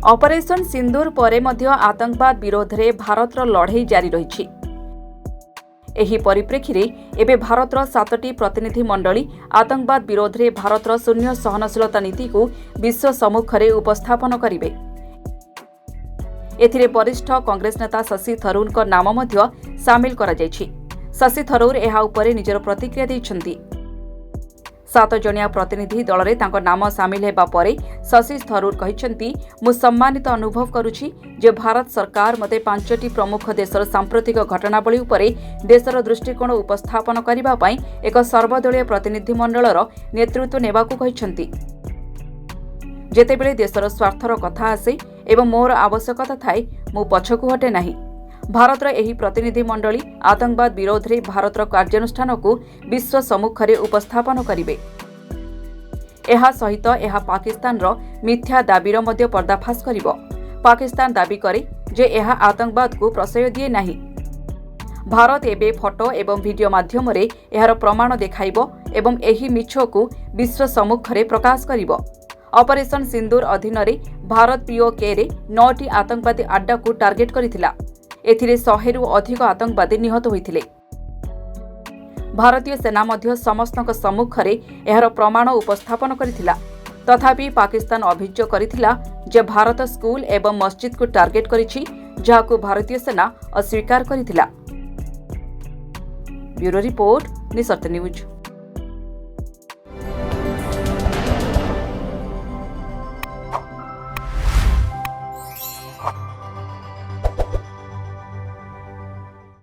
Operation सिंदूर परे मध्य आतंकवाद विरोध में भारतर लड़ाई जारी रही। एही परिप्रेक्षी में एबे भारतर 7टी प्रतिनिधि मंडली आतंकवाद विरोध में भारतर शून्य सहनशीलता नीति को विश्व सम्मुख में उपस्थापन करेंगे। एथिरे वरिष्ठ कांग्रेस नेता शशि थरूर का नाम मध्य सामिल करा जायछि। शशि थरूर एहा उपरे निजर प्रतिक्रिया दैछन्ति। 7 जणिया प्रतिनिधि दल में तांको नाम सामिल हेबा परे शशि थरूर कहिसन्ति, मु सम्मानित अनुभव करुछि जे भारत सरकार मते 5टी प्रमुख देशर सांप्रतिक घटनावली उपरे देशर दृष्टिकोण उपस्थापन करिबा पई एक सर्वदलीय प्रतिनिधि मंडलर नेतृत्व नेबाकू कहिसन्ति। जेतेबेले देशर स्वार्थर कथा आसे एवं मोर आवश्यकता थाए मु पछकु हटे नाही। भारतर एही प्रतिनिधि मंडली आतंकवाद विरोध में भारतर कार्यानुष्ठान को विश्व सम्मुख में उपस्थापन करेंगे। एहा सहित एहा पाकिस्तान रो मिथ्या दाबीर मध्य पर्दाफाश करिबो। पाकिस्तान दाबी करे जे एहा आतंकवाद को प्रश्रय दिए नाही। भारत एबे फोटो एवं वीडियो माध्यम रे एहार प्रमाण देखाइबो एवं एही मिछ को विश्व सम्मुख में प्रकाश करिबो। ऑपरेशन सिंदूर अधीन रे भारत पीओके रे 9टी आतंकवादी अड्डा को टार्गेट करिथिला। एथिरे 100 रु अधिक आतंकवादी निहत होइथिले। भारतीय सेना मध्य समस्तक सम्मुख में एहार प्रमाण उपस्थापन करिथिला। तथापि पाकिस्तान अभियोग करिथिला जे भारत स्कूल एवं मस्जिद को टार्गेट करिछि, जहाको भारतीय सेना अस्वीकार करिथिला। ब्यूरो रिपोर्ट, निसर्त न्यूज।